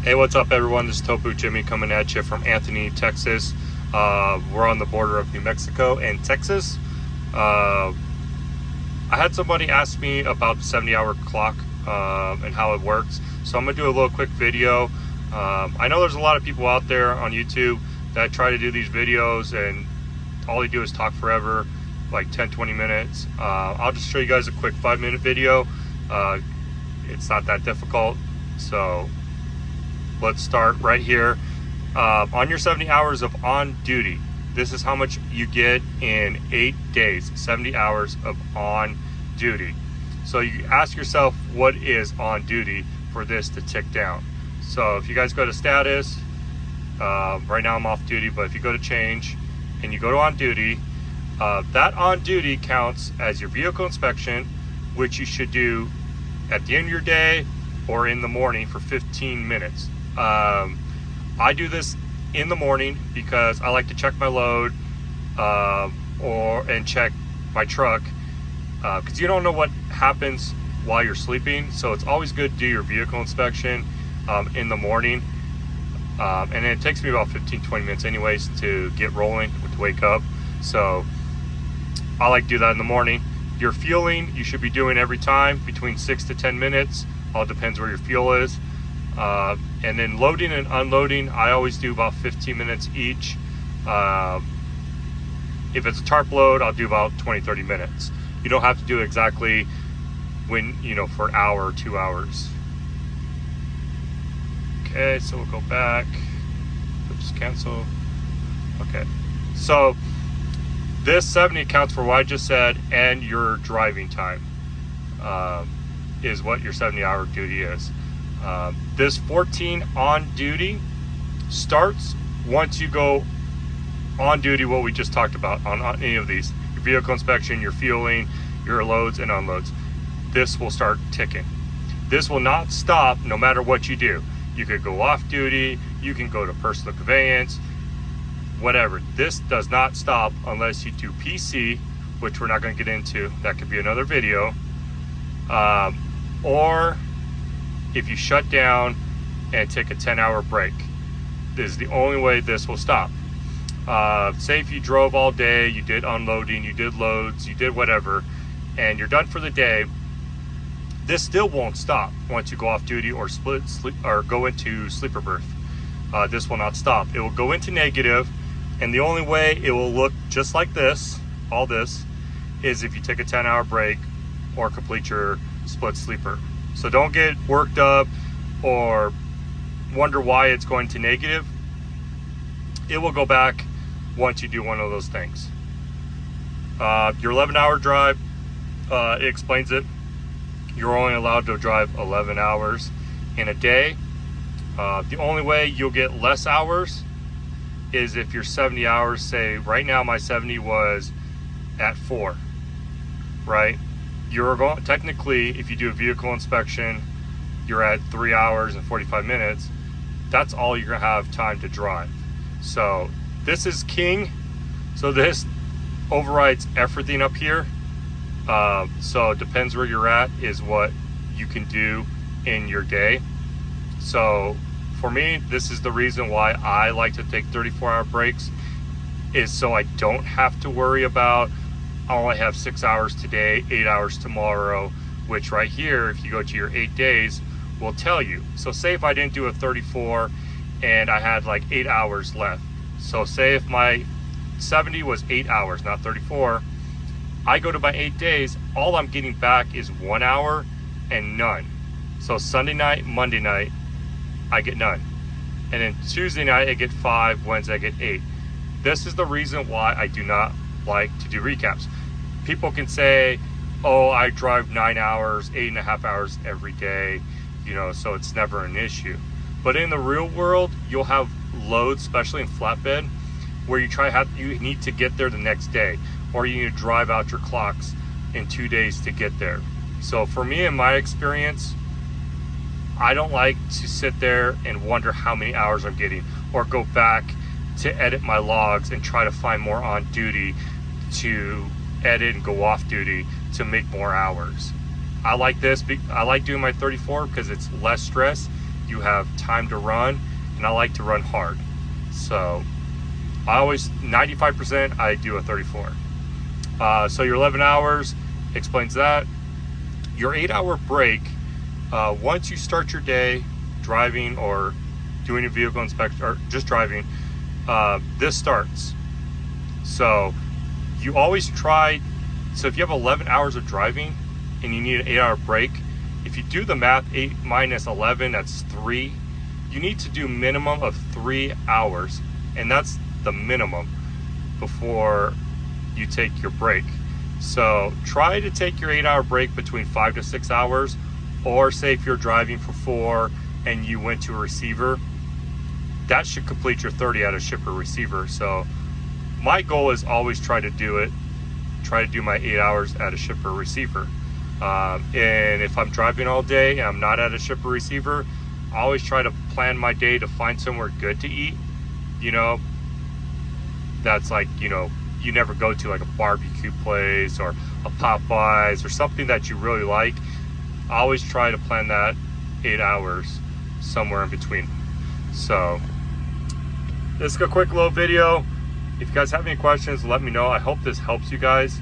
Hey, what's up, everyone? This is Topu Jimmy coming at you from Anthony, Texas. We're on the border of New Mexico and Texas. I had somebody ask me about the 70-hour clock and how it works. So I'm going to do a little quick video. I know there's a lot of people out there on YouTube that try to do these videos and all they do is talk forever, like 10-20 minutes. I'll just show you guys a quick 5-minute video. It's not that difficult. So let's start right here. On your 70 hours of on duty, this is how much you get in 8 days. 70 hours of on duty. So you ask yourself, what is on duty for this to tick down? So if you guys go to status, right now I'm off duty, but if you go to change and you go to on duty, that on duty counts as your vehicle inspection, which you should do at the end of your day or in the morning for 15 minutes. I do this in the morning because I like to check my load and check my truck because you don't know what happens while you're sleeping. So it's always good to do your vehicle inspection in the morning. And it takes me about 15-20 minutes anyways to get rolling, to wake up. So I like to do that in the morning. Your fueling, you should be doing every time between 6 to 10 minutes. All depends where your fuel is. And then loading and unloading, I always do about 15 minutes each. If it's a tarp load, I'll do about 20-30 minutes. You don't have to do exactly when, for an hour or 2 hours. Okay, so we'll go back. Oops, cancel. Okay, so this 70 counts for what I just said, and your driving time is what your 70-hour duty is. This 14 on duty starts once you go on duty, what we just talked about on any of these. Your vehicle inspection, your fueling, your loads and unloads. This will start ticking. This will not stop no matter what you do. You could go off duty, you can go to personal conveyance, whatever. This does not stop unless you do PC, which we're not going to get into. That could be another video. Or if you shut down and take a 10-hour break. This is the only way this will stop. Say if you drove all day, you did unloading, you did loads, you did whatever, and you're done for the day, this still won't stop once you go off duty or sleep or go into sleeper berth. This will not stop. It will go into negative, and the only way it will look just like this, all this, is if you take a 10-hour break or complete your split sleeper. So don't get worked up or wonder why it's going to negative. It will go back once you do one of those things. Your 11-hour drive, it explains it. You're only allowed to drive 11 hours in a day. The only way you'll get less hours is if your 70 hours, say right now my 70 was at 4, right? You're going, technically, if you do a vehicle inspection, you're at 3 hours and 45 minutes. That's all you're gonna have time to drive. So this is king. So this overrides everything up here. So it depends where you're at is what you can do in your day. So for me, this is the reason why I like to take 34-hour breaks, is so I don't have to worry about, oh, I have 6 hours today, 8 hours tomorrow, which right here, if you go to your 8 days, will tell you. So say if I didn't do a 34 and I had like 8 hours left. So say if my 70 was 8 hours, not 34, I go to my 8 days, all I'm getting back is 1 hour and none. So Sunday night, Monday night, I get none. And then Tuesday night, I get 5, Wednesday, I get 8. This is the reason why I do not like to do recaps. People can say, oh, I drive 9 hours, 8.5 hours every day, so it's never an issue. But in the real world, you'll have loads, especially in flatbed, where you need to get there the next day, or you need to drive out your clocks in 2 days to get there. So for me, in my experience, I don't like to sit there and wonder how many hours I'm getting, or go back to edit my logs and try to find more on duty to edit and go off duty to make more hours. I like this. I like doing my 34 because it's less stress. you have time to run, and I like to run hard. So I always, 95%, I do a 34. So your 11 hours explains that. Your 8-hour break, once you start your day driving or doing a vehicle inspection or just driving, this starts. So you always try, so if you have 11 hours of driving and you need an 8-hour break, if you do the math, 8 minus 11, that's 3. You need to do minimum of 3 hours, and that's the minimum before you take your break. So try to take your 8-hour break between 5 to 6 hours, or say if you're driving for 4 and you went to a receiver, that should complete your 30 at a shipper receiver. So my goal is always try to do my 8 hours at a shipper receiver. And if I'm driving all day and I'm not at a shipper receiver, I always try to plan my day to find somewhere good to eat, you know, that's like, you know, you never go to, like a barbecue place or a Popeyes or something that you really like. I always try to plan that 8 hours somewhere in between. So this is a quick little video. If you guys have any questions, let me know. I hope this helps you guys.